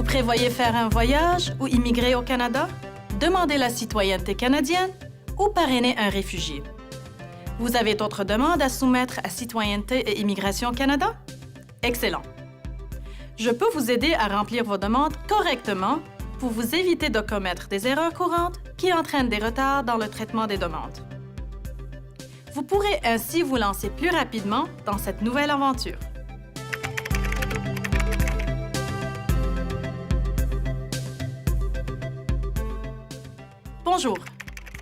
prévoyez faire un voyage ou immigrer au Canada? Demander la citoyenneté canadienne ou parrainer un réfugié? Vous avez d'autres demandes à soumettre à Citoyenneté et Immigration Canada? Excellent! Je peux vous aider à remplir vos demandes correctement pour vous éviter de commettre des erreurs courantes qui entraînent des retards dans le traitement des demandes. Vous pourrez ainsi vous lancer plus rapidement dans cette nouvelle aventure. Bonjour,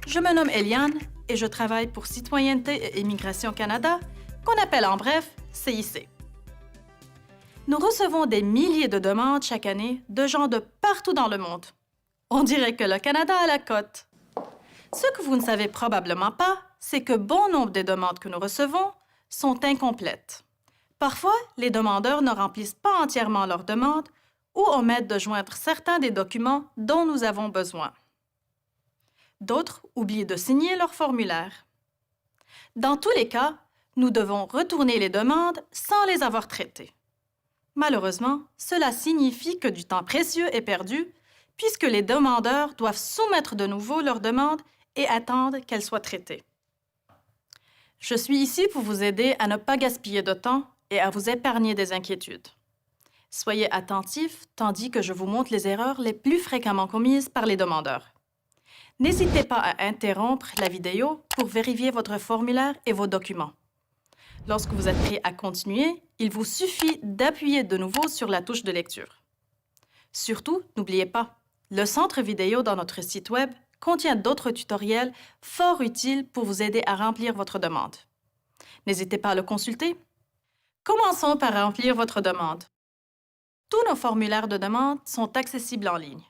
je me nomme Eliane et je travaille pour Citoyenneté et Immigration Canada, qu'on appelle en bref CIC. Nous recevons des milliers de demandes chaque année de gens de partout dans le monde. On dirait que le Canada a la cote. Ce que vous ne savez probablement pas, c'est que bon nombre des demandes que nous recevons sont incomplètes. Parfois, les demandeurs ne remplissent pas entièrement leur demande ou omettent de joindre certains des documents dont nous avons besoin. D'autres oublient de signer leur formulaire. Dans tous les cas, nous devons retourner les demandes sans les avoir traitées. Malheureusement, cela signifie que du temps précieux est perdu puisque les demandeurs doivent soumettre de nouveau leurs demandes et attendre qu'elles soient traitées. Je suis ici pour vous aider à ne pas gaspiller de temps et à vous épargner des inquiétudes. Soyez attentifs tandis que je vous montre les erreurs les plus fréquemment commises par les demandeurs. N'hésitez pas à interrompre la vidéo pour vérifier votre formulaire et vos documents. Lorsque vous êtes prêt à continuer, il vous suffit d'appuyer de nouveau sur la touche de lecture. Surtout, n'oubliez pas, le centre vidéo dans notre site Web contient d'autres tutoriels fort utiles pour vous aider à remplir votre demande. N'hésitez pas à le consulter. Commençons par remplir votre demande. Tous nos formulaires de demande sont accessibles en ligne.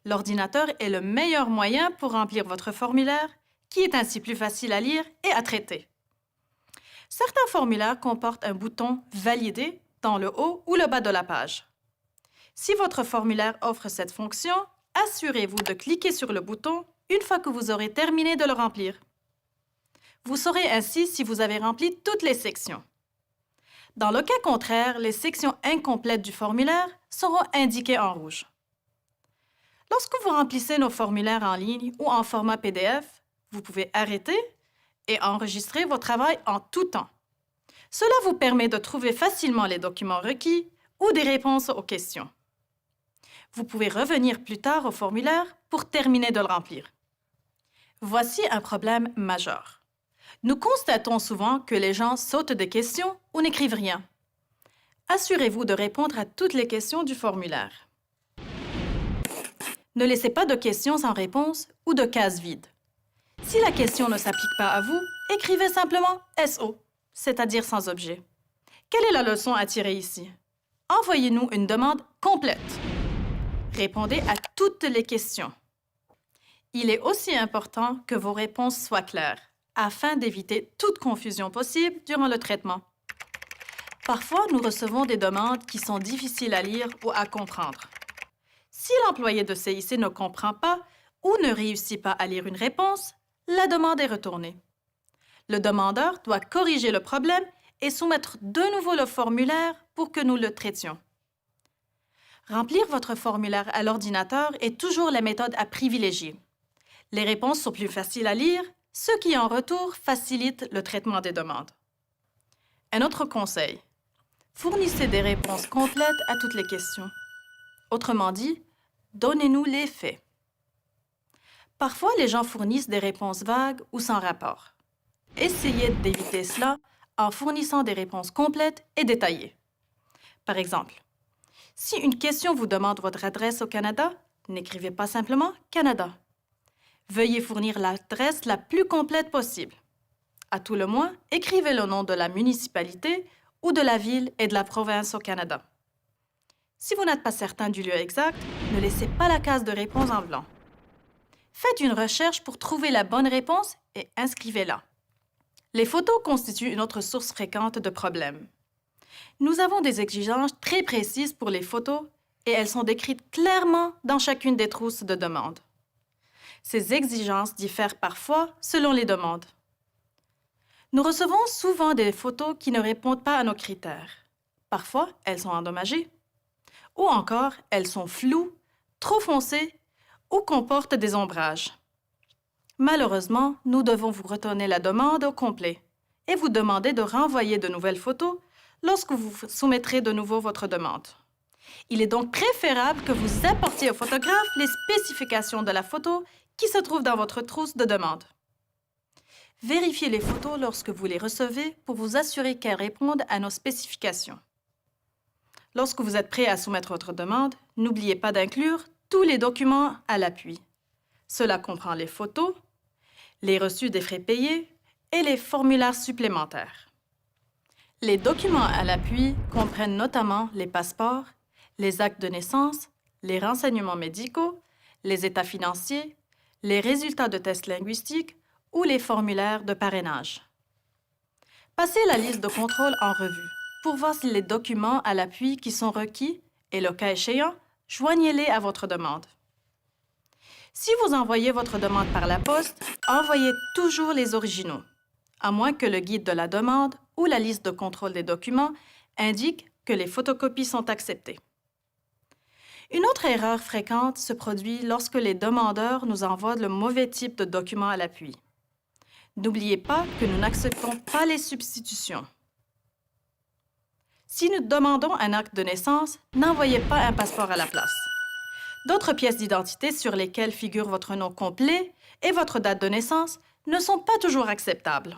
L'ordinateur est le meilleur moyen pour remplir votre formulaire, qui est ainsi plus facile à lire et à traiter. Certains formulaires comportent un bouton « Valider » dans le haut ou le bas de la page. Si votre formulaire offre cette fonction, assurez-vous de cliquer sur le bouton une fois que vous aurez terminé de le remplir. Vous saurez ainsi si vous avez rempli toutes les sections. Dans le cas contraire, les sections incomplètes du formulaire seront indiquées en rouge. Lorsque vous remplissez nos formulaires en ligne ou en format PDF, vous pouvez arrêter et enregistrer vos travail en tout temps. Cela vous permet de trouver facilement les documents requis ou des réponses aux questions. Vous pouvez revenir plus tard au formulaire pour terminer de le remplir. Voici un problème majeur. Nous constatons souvent que les gens sautent des questions ou n'écrivent rien. Assurez-vous de répondre à toutes les questions du formulaire. Ne laissez pas de questions sans réponse ou de cases vides. Si la question ne s'applique pas à vous, écrivez simplement SO, c'est-à-dire sans objet. Quelle est la leçon à tirer ici? Envoyez-nous une demande complète. Répondez à toutes les questions. Il est aussi important que vos réponses soient claires, afin d'éviter toute confusion possible durant le traitement. Parfois, nous recevons des demandes qui sont difficiles à lire ou à comprendre. Si l'employé de CIC ne comprend pas ou ne réussit pas à lire une réponse, la demande est retournée. Le demandeur doit corriger le problème et soumettre de nouveau le formulaire pour que nous le traitions. Remplir votre formulaire à l'ordinateur est toujours la méthode à privilégier. Les réponses sont plus faciles à lire, ce qui en retour facilite le traitement des demandes. Un autre conseil, fournissez des réponses complètes à toutes les questions. Autrement dit, donnez-nous les faits. Parfois, les gens fournissent des réponses vagues ou sans rapport. Essayez d'éviter cela en fournissant des réponses complètes et détaillées. Par exemple, si une question vous demande votre adresse au Canada, n'écrivez pas simplement « Canada ». Veuillez fournir l'adresse la plus complète possible. À tout le moins, écrivez le nom de la municipalité ou de la ville et de la province au Canada. Si vous n'êtes pas certain du lieu exact, ne laissez pas la case de réponse en blanc. Faites une recherche pour trouver la bonne réponse et inscrivez-la. Les photos constituent une autre source fréquente de problèmes. Nous avons des exigences très précises pour les photos et elles sont décrites clairement dans chacune des trousses de demande. Ces exigences diffèrent parfois selon les demandes. Nous recevons souvent des photos qui ne répondent pas à nos critères. Parfois, elles sont endommagées. Ou encore, elles sont floues, trop foncées ou comportent des ombrages. Malheureusement, nous devons vous retourner la demande au complet et vous demander de renvoyer de nouvelles photos lorsque vous soumettrez de nouveau votre demande. Il est donc préférable que vous apportiez au photographe les spécifications de la photo qui se trouvent dans votre trousse de demande. Vérifiez les photos lorsque vous les recevez pour vous assurer qu'elles répondent à nos spécifications. Lorsque vous êtes prêt à soumettre votre demande, n'oubliez pas d'inclure tous les documents à l'appui. Cela comprend les photos, les reçus des frais payés et les formulaires supplémentaires. Les documents à l'appui comprennent notamment les passeports, les actes de naissance, les renseignements médicaux, les états financiers, les résultats de tests linguistiques ou les formulaires de parrainage. Passez la liste de contrôle en revue pour voir si les documents à l'appui qui sont requis et, le cas échéant, joignez-les à votre demande. Si vous envoyez votre demande par la poste, envoyez toujours les originaux, à moins que le guide de la demande ou la liste de contrôle des documents indique que les photocopies sont acceptées. Une autre erreur fréquente se produit lorsque les demandeurs nous envoient le mauvais type de document à l'appui. N'oubliez pas que nous n'acceptons pas les substitutions. Si nous demandons un acte de naissance, n'envoyez pas un passeport à la place. D'autres pièces d'identité sur lesquelles figure votre nom complet et votre date de naissance ne sont pas toujours acceptables.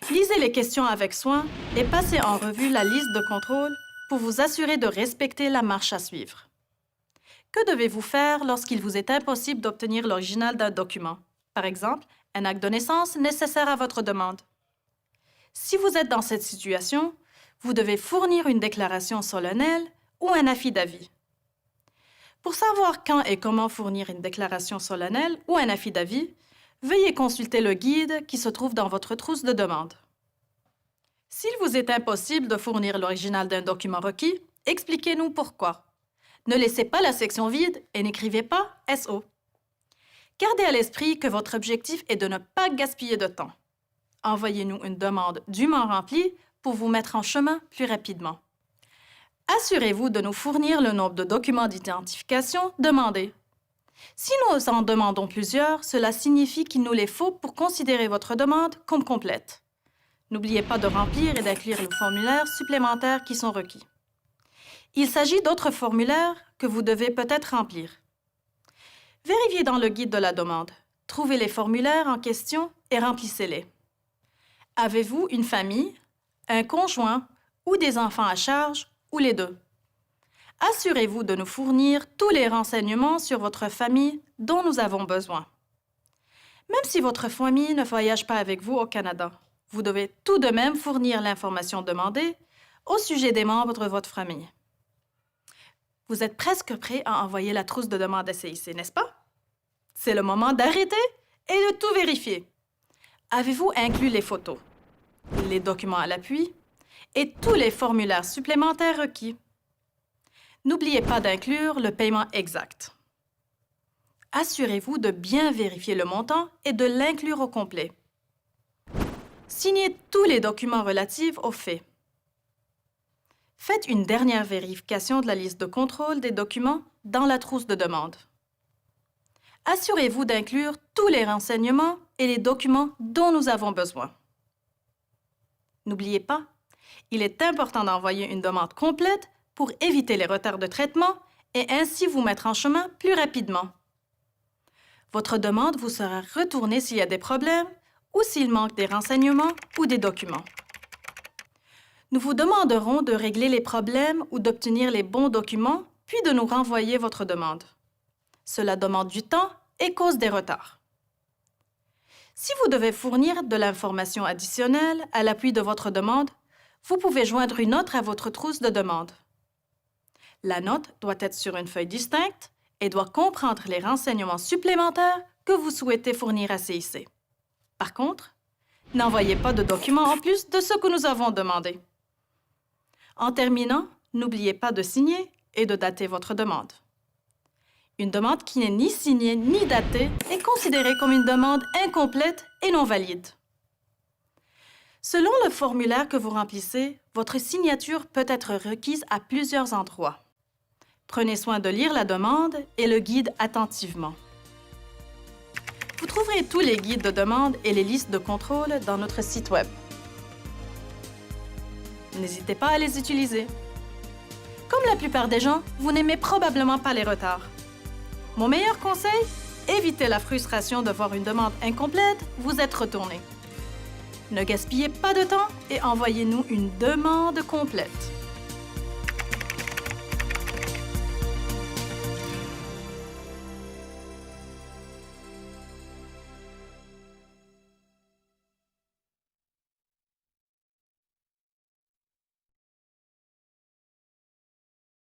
Lisez les questions avec soin et passez en revue la liste de contrôle pour vous assurer de respecter la marche à suivre. Que devez-vous faire lorsqu'il vous est impossible d'obtenir l'original d'un document? Par exemple, un acte de naissance nécessaire à votre demande. Si vous êtes dans cette situation, vous devez fournir une déclaration solennelle ou un affidavit. Pour savoir quand et comment fournir une déclaration solennelle ou un affidavit, veuillez consulter le guide qui se trouve dans votre trousse de demande. S'il vous est impossible de fournir l'original d'un document requis, expliquez-nous pourquoi. Ne laissez pas la section vide et n'écrivez pas SO. Gardez à l'esprit que votre objectif est de ne pas gaspiller de temps. Envoyez-nous une demande dûment remplie pour vous mettre en chemin plus rapidement. Assurez-vous de nous fournir le nombre de documents d'identification demandés. Si nous en demandons plusieurs, cela signifie qu'il nous les faut pour considérer votre demande comme complète. N'oubliez pas de remplir et d'inclure les formulaires supplémentaires qui sont requis. Il s'agit d'autres formulaires que vous devez peut-être remplir. Vérifiez dans le guide de la demande. Trouvez les formulaires en question et remplissez-les. Avez-vous une famille, un conjoint ou des enfants à charge ou les deux? Assurez-vous de nous fournir tous les renseignements sur votre famille dont nous avons besoin. Même si votre famille ne voyage pas avec vous au Canada, vous devez tout de même fournir l'information demandée au sujet des membres de votre famille. Vous êtes presque prêt à envoyer la trousse de demande à CIC, n'est-ce pas? C'est le moment d'arrêter et de tout vérifier. Avez-vous inclus les photos, les documents à l'appui et tous les formulaires supplémentaires requis? N'oubliez pas d'inclure le paiement exact. Assurez-vous de bien vérifier le montant et de l'inclure au complet. Signez tous les documents relatifs aux faits. Faites une dernière vérification de la liste de contrôle des documents dans la trousse de demande. Assurez-vous d'inclure tous les renseignements et les documents dont nous avons besoin. N'oubliez pas, il est important d'envoyer une demande complète pour éviter les retards de traitement et ainsi vous mettre en chemin plus rapidement. Votre demande vous sera retournée s'il y a des problèmes ou s'il manque des renseignements ou des documents. Nous vous demanderons de régler les problèmes ou d'obtenir les bons documents, puis de nous renvoyer votre demande. Cela demande du temps et cause des retards. Si vous devez fournir de l'information additionnelle à l'appui de votre demande, vous pouvez joindre une note à votre trousse de demande. La note doit être sur une feuille distincte et doit comprendre les renseignements supplémentaires que vous souhaitez fournir à CIC. Par contre, n'envoyez pas de documents en plus de ce que nous avons demandé. En terminant, n'oubliez pas de signer et de dater votre demande. Une demande qui n'est ni signée ni datée est considérée comme une demande incomplète et non valide. Selon le formulaire que vous remplissez, votre signature peut être requise à plusieurs endroits. Prenez soin de lire la demande et le guide attentivement. Vous trouverez tous les guides de demande et les listes de contrôle dans notre site Web. N'hésitez pas à les utiliser. Comme la plupart des gens, vous n'aimez probablement pas les retards. Mon meilleur conseil? Évitez la frustration de voir une demande incomplète vous être retourné. Ne gaspillez pas de temps et envoyez-nous une demande complète.